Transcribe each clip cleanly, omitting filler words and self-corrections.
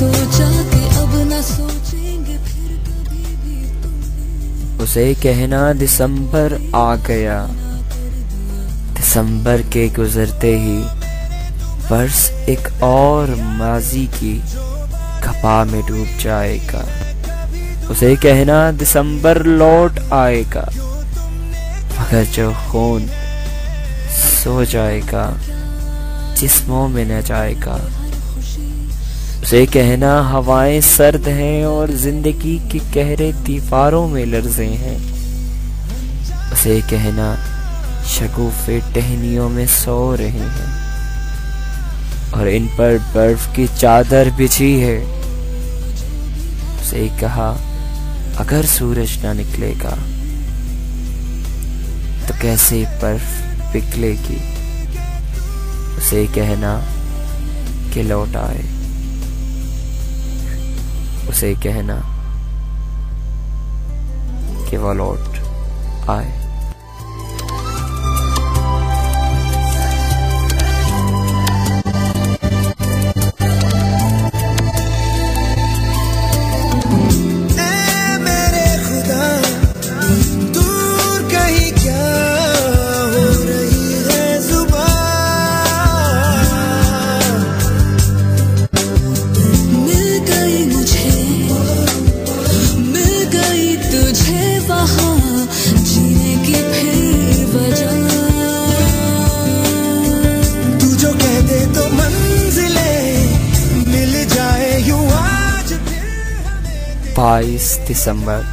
सोचा कि अब न सोचेंगे फिर कभी भी तुमने। उसे कहना दिसंबर आ गया, दिसंबर के गुजरते ही वर्ष एक और माजी की खपा में डूब जाएगा। उसे कहना दिसंबर लौट आएगा, मगर जो खून सो जाएगा जिस्मों में न जाएगा। उसे कहना हवाएं सर्द हैं और जिंदगी के गहरे दीवारों में लर्ज़े हैं। उसे कहना शगुफ़े टहनियों में सो रहे हैं और इन पर बर्फ की चादर बिछी है। उसे कहा अगर सूरज ना निकलेगा तो कैसे बर्फ पिघलेगी। उसे कहना कि लौट आए, उसे कहना कि वो लौट आए। दिसंबर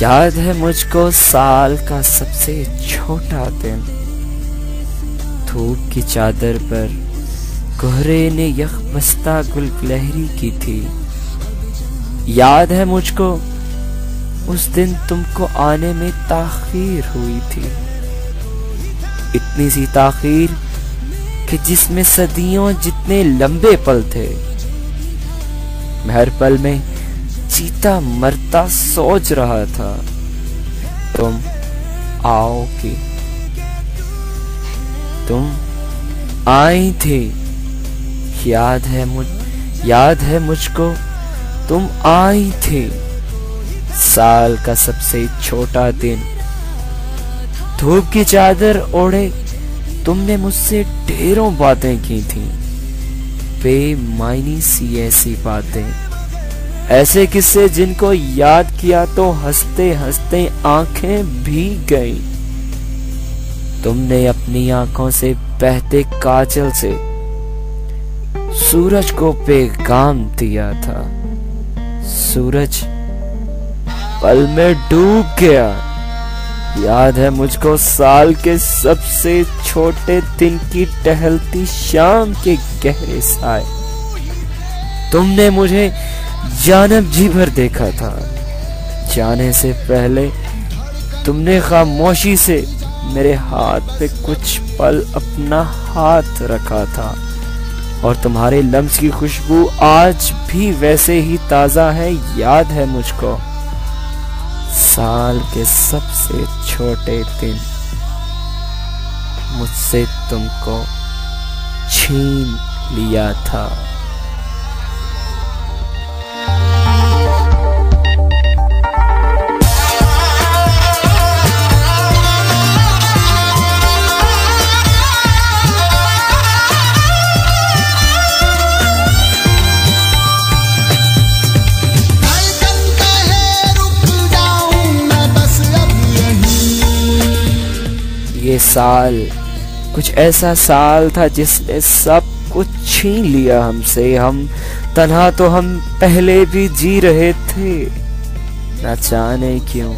याद है मुझको साल का सबसे छोटा दिन। धूप की चादर पर कोहरे ने यखबस्ता गुलगुलहरी की थी। याद है मुझको उस दिन तुमको आने में ताखीर हुई थी, इतनी सी ताखीर कि जिसमें सदियों जितने लंबे पल थे। मैं हर पल में जीता मरता सोच रहा था तुम आओगी। तुम आई थी, याद है मुझको तुम आई थी। साल का सबसे छोटा दिन, धूप की चादर ओढ़े तुमने मुझसे ढेरों बातें की थी, बेमायनी सी ऐसी बातें, ऐसे किस्से जिनको याद किया तो हंसते हंसते आंखें भीग गईं। तुमने अपनी आंखों से बहते काजल से सूरज को पैगाम दिया था। सूरज पल में डूब गया। याद है मुझको साल के सबसे छोटे दिन की टहलती शाम के गहरे साए। तुमने मुझे जानब जी भर देखा था। जाने से पहले तुमने खामोशी से मेरे हाथ पे कुछ पल अपना हाथ रखा था और तुम्हारे लम्स की खुशबू आज भी वैसे ही ताजा है। याद है मुझको साल के सबसे छोटे दिन मुझसे तुमको छीन लिया था। ये साल कुछ ऐसा साल था जिसने सब कुछ छीन लिया हमसे। हम तन्हा तो हम पहले भी जी रहे थे, न जाने क्यों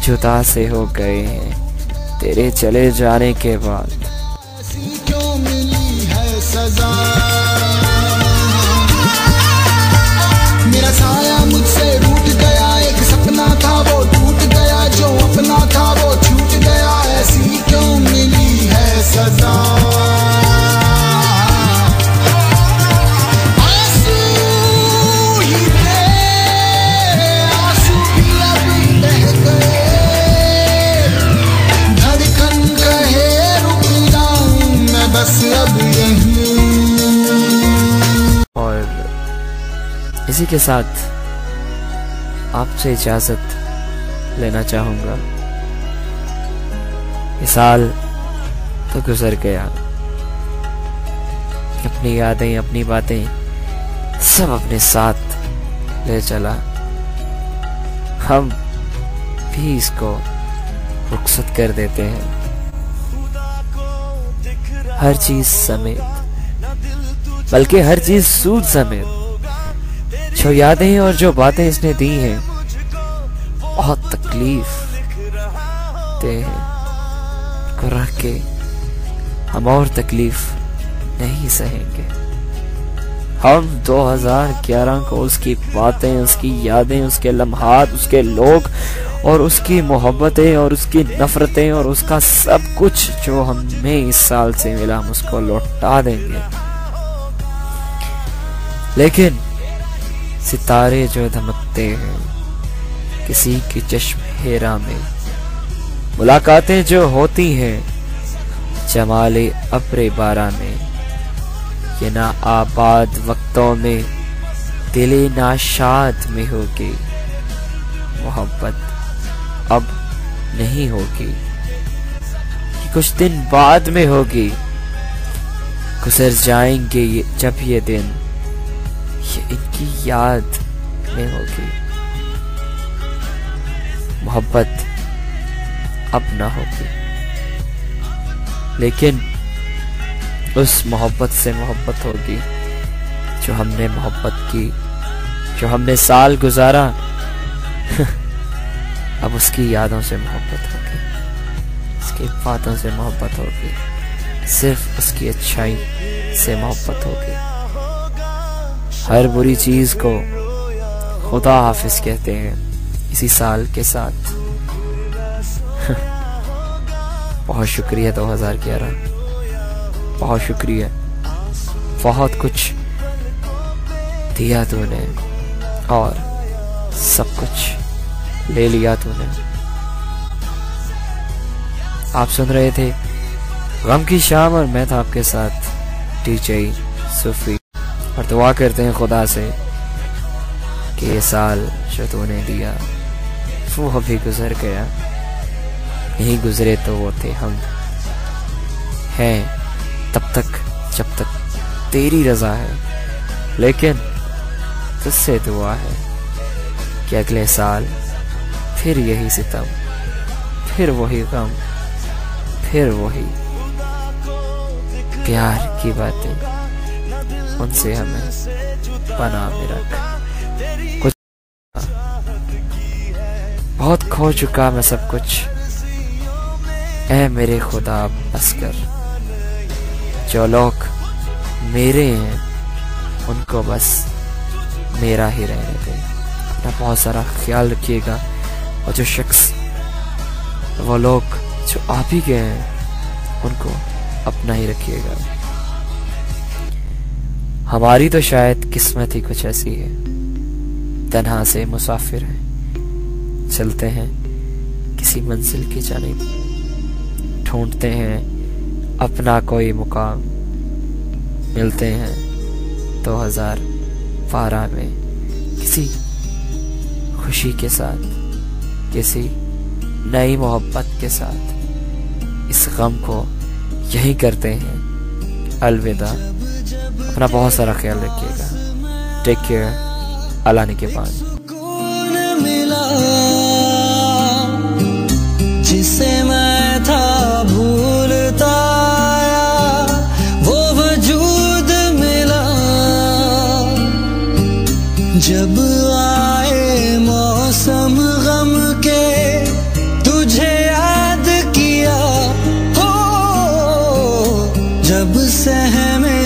जुदा से हो गए हैं तेरे चले जाने के बाद। क्यों मिली है सजा, मेरा साया मुझसे रूठ गया। एक सपना था वो टूट गया, जो अपना था वो छूट गया। ऐसी क्यों मिली है सजा। आंसू ही थे, आंसू भी अब बह गए। धड़कन कहे रुक जा, इसी के साथ आपसे इजाजत लेना चाहूंगा। ये साल तो गुजर गया, अपनी यादें अपनी बातें सब अपने साथ ले चला। हम भी इसको रुखसत कर देते हैं, हर चीज समेत, बल्कि हर चीज सूद समेत। जो यादें और जो बातें इसने दी हैं बहुत तकलीफ दे हैं को रख के हम और तकलीफ नहीं सहेंगे। हम 2011 को उसकी बातें, उसकी यादें, उसके लम्हात, उसके लोग और उसकी मोहब्बतें और उसकी नफरतें और उसका सब कुछ जो हमें इस साल से मिला हम उसको लौटा देंगे। लेकिन सितारे जो धमकते हैं किसी की चश्म हेरा में, मुलाकातें जो होती हैं जमाले अब्रे बारा में, ये ना आबाद वक्तों में दिले नाशाद में होगी मोहब्बत अब नहीं होगी, कि कुछ दिन बाद में होगी। गुजर जाएंगे जब ये दिन, ये इनकी याद में होगी। मोहब्बत अब ना होगी, लेकिन उस मोहब्बत से मोहब्बत होगी जो हमने मोहब्बत की, जो हमने साल गुजारा। अब उसकी यादों से मोहब्बत होगी, उसकी बातों से मोहब्बत होगी, सिर्फ उसकी अच्छाई से मोहब्बत होगी। हर बुरी चीज को खुदा हाफिज कहते हैं इसी साल के साथ। बहुत शुक्रिया 2011, बहुत शुक्रिया, बहुत कुछ दिया तूने और सब कुछ ले लिया तूने। आप सुन रहे थे गम की शाम और मैं था आपके साथ डीजे सूफी, और दुआ करते हैं खुदा से कि ये साल जो तूने दिया वो अभी गुजर गया, नहीं गुजरे तो वो थे हम, हैं तब तक जब तक तेरी रजा है। लेकिन तुझसे दुआ है कि अगले साल फिर यही सितम, फिर वही गम, फिर वही प्यार की बातें, उनसे हमें बना में रख। कुछ बहुत खो चुका मैं सब कुछ, ऐ मेरे खुदा बस कर। जो लोग मेरे हैं उनको बस मेरा ही रहने दे। अपना बहुत सारा ख्याल रखिएगा, और जो शख्स वो लोग जो आप ही के हैं उनको अपना ही रखिएगा। हमारी तो शायद किस्मत ही कुछ ऐसी है, तन्हा से मुसाफिर हैं, चलते हैं किसी मंजिल की जानिब, ढूंढते हैं अपना कोई मुकाम, मिलते हैं 2012 में किसी खुशी के साथ, किसी नई मोहब्बत के साथ। इस गम को यही करते हैं अलविदा। अपना बहुत सारा ख्याल रखिएगा। Take care. अल्लाह ने के बाद जिसे मैं था भूलता आया, वो वजूद मिला जब आए मौसम गम के, तुझे याद किया हो जब सहमे